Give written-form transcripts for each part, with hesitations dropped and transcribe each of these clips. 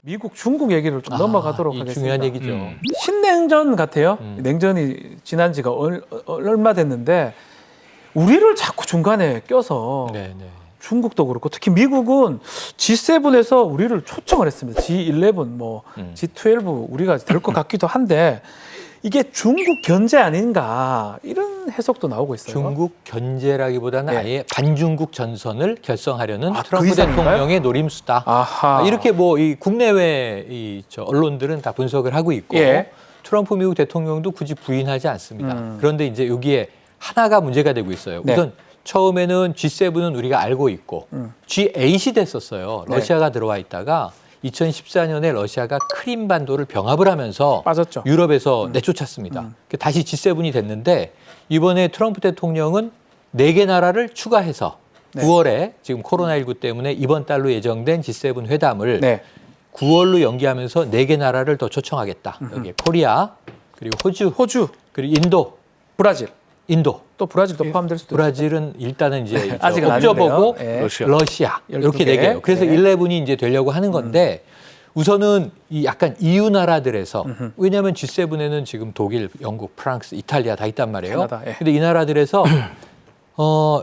미국, 중국 얘기를 좀 넘어가도록 하겠습니다. 중요한 얘기죠. 신냉전 같아요. 냉전이 지난 지가 얼마 됐는데 우리를 자꾸 중간에 껴서 네. 중국도 그렇고 특히 미국은 G7에서 우리를 초청을 했습니다. G11, 뭐 G12 우리가 될 것 같기도 한데 이게 중국 견제 아닌가 이런 해석도 나오고 있어요. 중국 견제라기보다는 네. 아예 반중국 전선을 결성하려는 그 트럼프 이상인가요? 대통령의 노림수다. 아하. 이렇게 뭐 이 국내외 저 언론들은 다 분석을 하고 있고 예. 트럼프 미국 대통령도 굳이 부인하지 않습니다. 그런데 이제 여기에 하나가 문제가 되고 있어요. 네. 우선 처음에는 G7은 우리가 알고 있고 G8이 됐었어요. 네. 러시아가 들어와 있다가 2014년에 러시아가 크림 반도를 병합을 하면서 빠졌죠. 유럽에서 내쫓았습니다. 다시 G7이 됐는데 이번에 트럼프 대통령은 4개 나라를 추가해서 네. 9월에 지금 코로나19 때문에 이번 달로 예정된 G7 회담을 네. 9월로 연기하면서 4개 나라를 더 초청하겠다. 여기 코리아, 그리고 호주, 그리고 브라질. 인도. 또 브라질도 포함될 수도 있어요. 브라질은 일단은 이제 아직은 옵저버고 아닌데요. 예. 러시아 12개. 이렇게 4개예요. 그래서 네. 11이 이제 되려고 하는 건데 우선은 이 약간 EU 나라들에서 왜냐하면 G7에는 지금 독일, 영국, 프랑스, 이탈리아 다 있단 말이에요. 캐나다, 예. 근데 이 나라들에서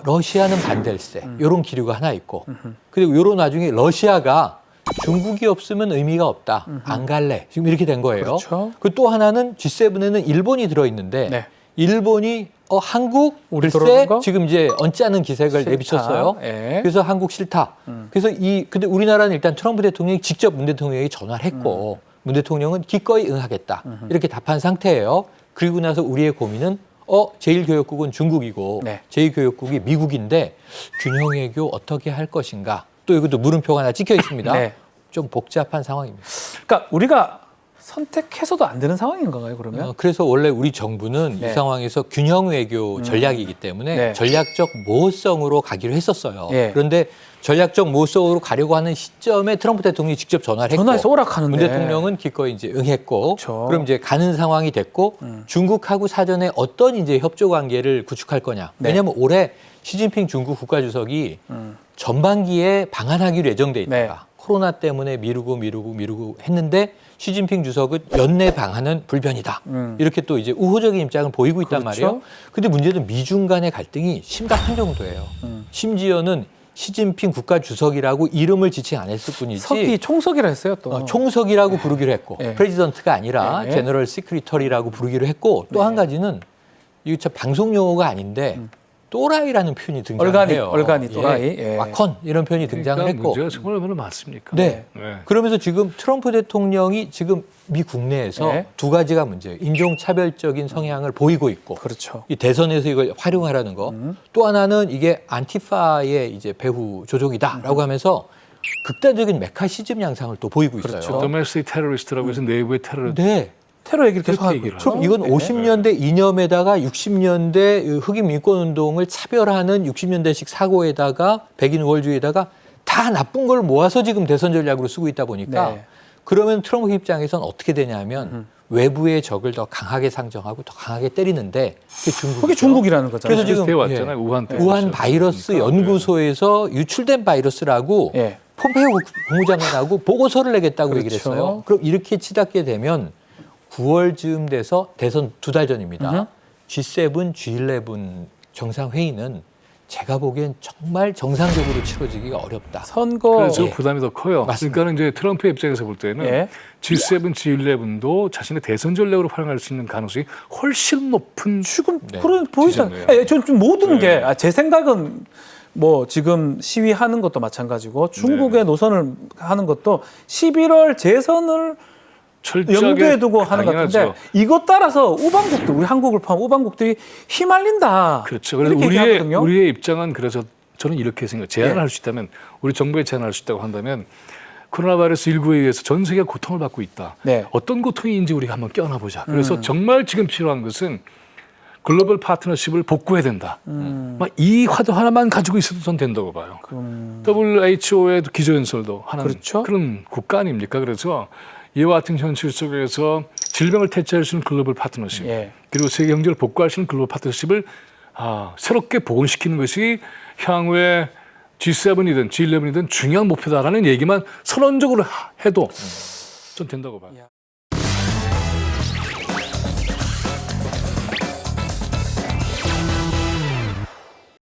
러시아는 반댈세 이런 기류가 하나 있고 그리고 이런 와중에 러시아가 중국이 없으면 의미가 없다. 안 갈래. 지금 이렇게 된 거예요. 그렇죠. 그 또 하나는 G7에는 일본이 들어있는데 네. 일본이 한국 우리 글쎄 들어오는 거? 지금 이제 언짢은 기색을 싫다. 내비쳤어요. 예. 그래서 한국 싫다. 그래서 근데 우리나라는 일단 트럼프 대통령이 직접 문 대통령에게 전화를 했고 문 대통령은 기꺼이 응하겠다. 이렇게 답한 상태예요. 그리고 나서 우리의 고민은 제1교역국은 중국이고 네. 제2교역국이 미국인데 균형 외교 어떻게 할 것인가. 또 이것도 물음표가 하나 찍혀 있습니다. 네. 좀 복잡한 상황입니다. 그러니까 우리가 선택해서도 안 되는 상황인 건가요, 그러면? 그래서 원래 우리 정부는 네. 이 상황에서 균형 외교 전략이기 때문에 네. 전략적 모호성으로 가기로 했었어요. 예. 그런데 전략적 모호성으로 가려고 하는 시점에 트럼프 대통령이 직접 전화를 했고 전화해서 오락하는데. 문 대통령은 기꺼이 이제 응했고 그렇죠. 그럼 이제 가는 상황이 됐고 중국하고 사전에 어떤 이제 협조 관계를 구축할 거냐. 네. 왜냐하면 올해 시진핑 중국 국가주석이 전반기에 방한하기로 예정돼 있다가 네. 코로나 때문에 미루고 했는데 시진핑 주석은 연내 방한은 불변이다. 이렇게 또 이제 우호적인 입장을 보이고 있단 그렇죠. 말이에요. 근데 문제는 미중 간의 갈등이 심각한 정도예요. 심지어는 시진핑 국가주석이라고 이름을 지칭 안 했을 뿐이지 석이 총석이라 했어요, 또. 총석이라고 부르기로 했고 네. 프레지던트가 아니라 네. 제너럴 시크리터리라고 부르기로 했고 또 한 가지는 이거 참 방송 용어가 아닌데 또라이라는 표현이 등장해요. 얼간이, 또라이. 예. 와컨 이런 표현이 등장을 그러니까 했고 문제가 정말 얼마나 많습니까? 네. 네. 그러면서 지금 트럼프 대통령이 지금 미 국내에서 네. 두 가지가 문제예요. 인종차별적인 성향을 보이고 있고 그렇죠. 이 대선에서 이걸 활용하라는 거. 또 하나는 이게 안티파의 이제 배후 조종이다라고 하면서 극단적인 메카시즘 양상을 또 보이고 있어요. 그렇죠. 도메스틱 테러리스트라고 해서 내부의 테러. 네. 테러 얘기를 계속 그렇게 하고 얘기를 있죠. 그럼 이건 네. 50년대 이념에다가 60년대 흑인 민권운동을 차별하는 60년대식 사고에다가 백인 우월주의에다가 다 나쁜 걸 모아서 지금 대선 전략으로 쓰고 있다 보니까 네. 그러면 트럼프 입장에서는 어떻게 되냐면 외부의 적을 더 강하게 상정하고 더 강하게 때리는데 그게 중국이죠. 그게 중국이라는 거잖아요. 그래서 지금 때 왔잖아요. 우한 때. 우한 바이러스 연구소에서 유출된 바이러스라고 예. 폼페이오 국무장관하고 보고서를 내겠다고 그렇죠. 얘기를 했어요. 그럼 이렇게 치닫게 되면 9월쯤 돼서 대선 2달 전입니다. G7, G11 정상회의는 제가 보기엔 정말 정상적으로 치러지기가 어렵다. 선거 그래서 부담이 더 커요. 맞습니다. 그러니까 이제 트럼프의 입장에서 볼 때는 예. G7, G11도 자신의 대선 전략으로 활용할 수 있는 가능성이 훨씬 높은 지금 네. 그런 보이잖아요. 지점이에요. 좀 모든 네. 게 제 생각은 뭐 지금 시위하는 것도 마찬가지고 중국의 노선을 하는 것도 11월 재선을 철저하게 염두에 두고 하는 것 당연하죠. 같은데 이것 따라서 우방국들 우리 한국을 포함 우방국들이 휘말린다. 그렇죠. 그래서 이렇게 얘기하거든요. 우리의 입장은 그래서 저는 이렇게 생각해요. 제안을 예. 할 수 있다면 우리 정부에 제안할 수 있다고 한다면 코로나 바이러스 19에 의해서 전 세계가 고통을 받고 있다. 네. 어떤 고통인지 우리가 한번 껴안아보자. 그래서 정말 지금 필요한 것은 글로벌 파트너십을 복구해야 된다. 이 화두 하나만 가지고 있어도 전 된다고 봐요. WHO의 기조연설도 하는 그렇죠. 그런 국가 아닙니까? 그래서 이와 같은 현실 속에서 질병을 대체할 수 있는 글로벌 파트너십 예. 그리고 세계 경제를 복구할 수 있는 글로벌 파트너십을 새롭게 복원시키는 것이 향후에 G7이든 G11이든 중요한 목표다라는 얘기만 선언적으로 해도 전 된다고 봐요.